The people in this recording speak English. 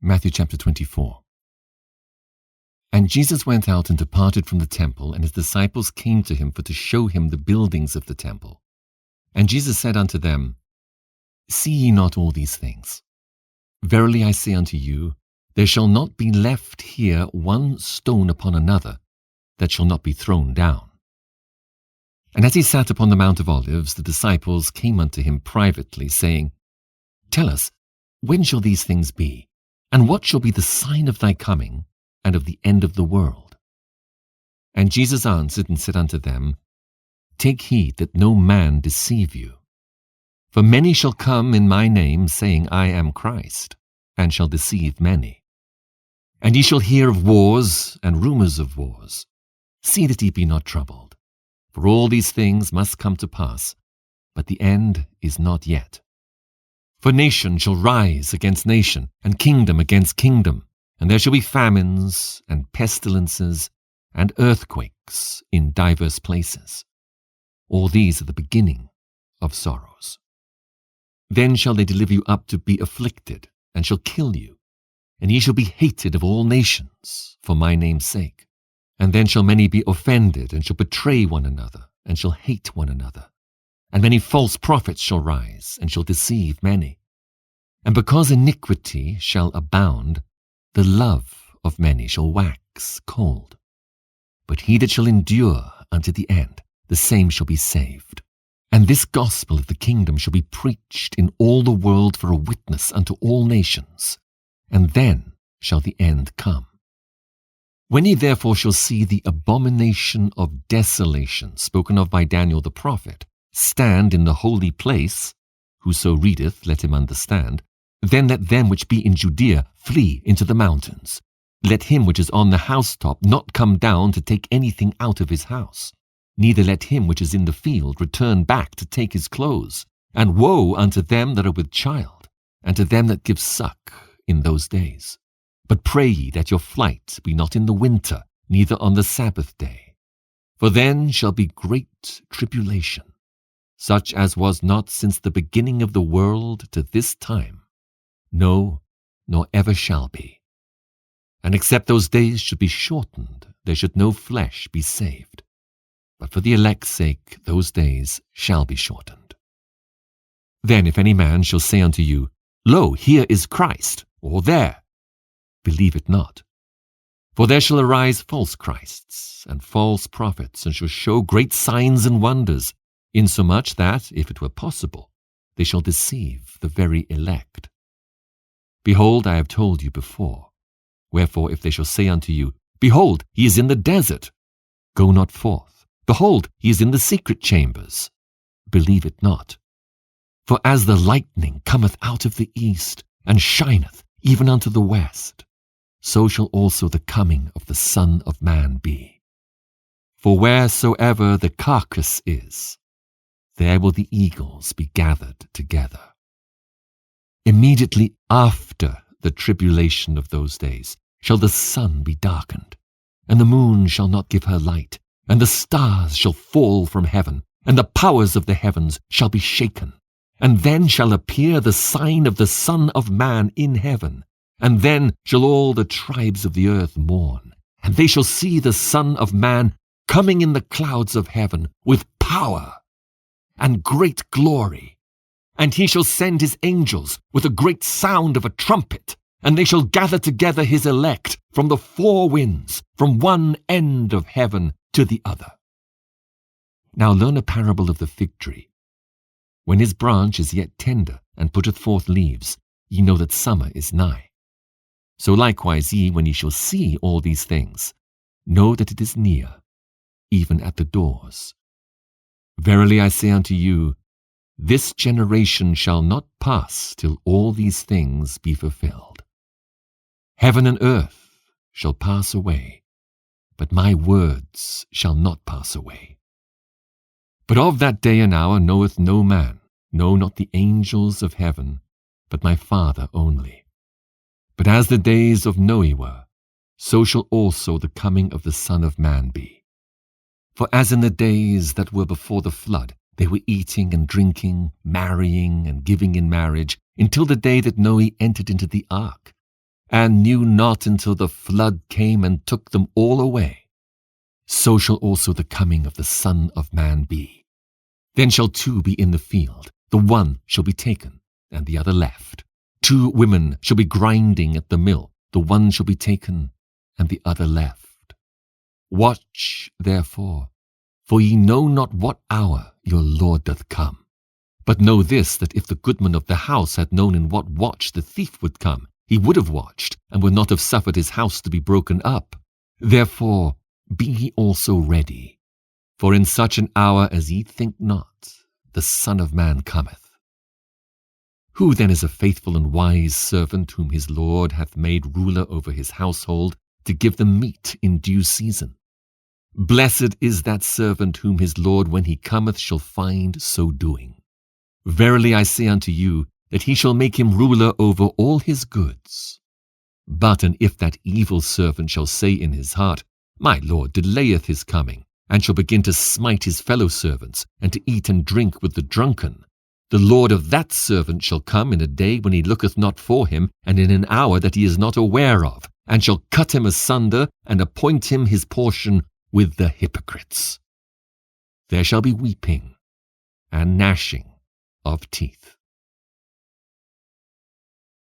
Matthew chapter 24. And Jesus went out and departed from the temple, and his disciples came to him for to show him the buildings of the temple. And Jesus said unto them, See ye not all these things? Verily I say unto you, there shall not be left here one stone upon another that shall not be thrown down. And as he sat upon the Mount of Olives, the disciples came unto him privately, saying, Tell us, when shall these things be? And what shall be the sign of thy coming and of the end of the world? And Jesus answered and said unto them, Take heed that no man deceive you. For many shall come in my name, saying, I am Christ, and shall deceive many. And ye shall hear of wars and rumours of wars. See that ye be not troubled. For all these things must come to pass, but the end is not yet. For nation shall rise against nation, and kingdom against kingdom, and there shall be famines, and pestilences, and earthquakes in divers places. All these are the beginning of sorrows. Then shall they deliver you up to be afflicted, and shall kill you, and ye shall be hated of all nations for my name's sake. And then shall many be offended, and shall betray one another, and shall hate one another. And many false prophets shall rise, and shall deceive many. And because iniquity shall abound, the love of many shall wax cold. But he that shall endure unto the end, the same shall be saved. And this gospel of the kingdom shall be preached in all the world for a witness unto all nations, and then shall the end come. When ye therefore shall see the abomination of desolation spoken of by Daniel the prophet stand in the holy place, whoso readeth, let him understand, then let them which be in Judea flee into the mountains. Let him which is on the housetop not come down to take anything out of his house. Neither let him which is in the field return back to take his clothes. And woe unto them that are with child, and to them that give suck in those days. But pray ye that your flight be not in the winter, neither on the Sabbath day. For then shall be great tribulation, such as was not since the beginning of the world to this time, no, nor ever shall be. And except those days should be shortened, there should no flesh be saved. But for the elect's sake those days shall be shortened. Then if any man shall say unto you, Lo, here is Christ, or there, believe it not. For there shall arise false Christs and false prophets, and shall show great signs and wonders, insomuch that, if it were possible, they shall deceive the very elect. Behold, I have told you before. Wherefore, if they shall say unto you, Behold, he is in the desert, go not forth. Behold, he is in the secret chambers, believe it not. For as the lightning cometh out of the east, and shineth even unto the west, so shall also the coming of the Son of Man be. For wheresoever the carcass is, there will the eagles be gathered together. Immediately after the tribulation of those days shall the sun be darkened, and the moon shall not give her light, and the stars shall fall from heaven, and the powers of the heavens shall be shaken. And then shall appear the sign of the Son of Man in heaven. And then shall all the tribes of the earth mourn, and they shall see the Son of Man coming in the clouds of heaven with power and great glory. And he shall send his angels with a great sound of a trumpet, and they shall gather together his elect from the four winds, from one end of heaven to the other. Now learn a parable of the fig tree. When his branch is yet tender, and putteth forth leaves, ye know that summer is nigh. So likewise ye, when ye shall see all these things, know that it is near, even at the doors. Verily I say unto you, this generation shall not pass till all these things be fulfilled. Heaven and earth shall pass away, but my words shall not pass away. But of that day and hour knoweth no man, no, not the angels of heaven, but my Father only. But as the days of Noe were, so shall also the coming of the Son of Man be. For as in the days that were before the flood, they were eating and drinking, marrying and giving in marriage, until the day that Noe entered into the ark. and knew not until the flood came and took them all away. So shall also the coming of the Son of Man be. Then shall two be in the field, the one shall be taken, and the other left. Two women shall be grinding at the mill, the one shall be taken, and the other left. Watch, therefore, for ye know not what hour your Lord doth come. But know this, that if the goodman of the house had known in what watch the thief would come, he would have watched, and would not have suffered his house to be broken up. Therefore be ye also ready, for in such an hour as ye think not, the Son of Man cometh. Who then is a faithful and wise servant whom his Lord hath made ruler over his household, to give them meat in due season? Blessed is that servant whom his Lord when he cometh shall find so doing. Verily I say unto you, that he shall make him ruler over all his goods. But and if that evil servant shall say in his heart, My Lord delayeth his coming, and shall begin to smite his fellow servants, and to eat and drink with the drunken, the Lord of that servant shall come in a day when he looketh not for him, and in an hour that he is not aware of, and shall cut him asunder, and appoint him his portion with the hypocrites. There shall be weeping and gnashing of teeth.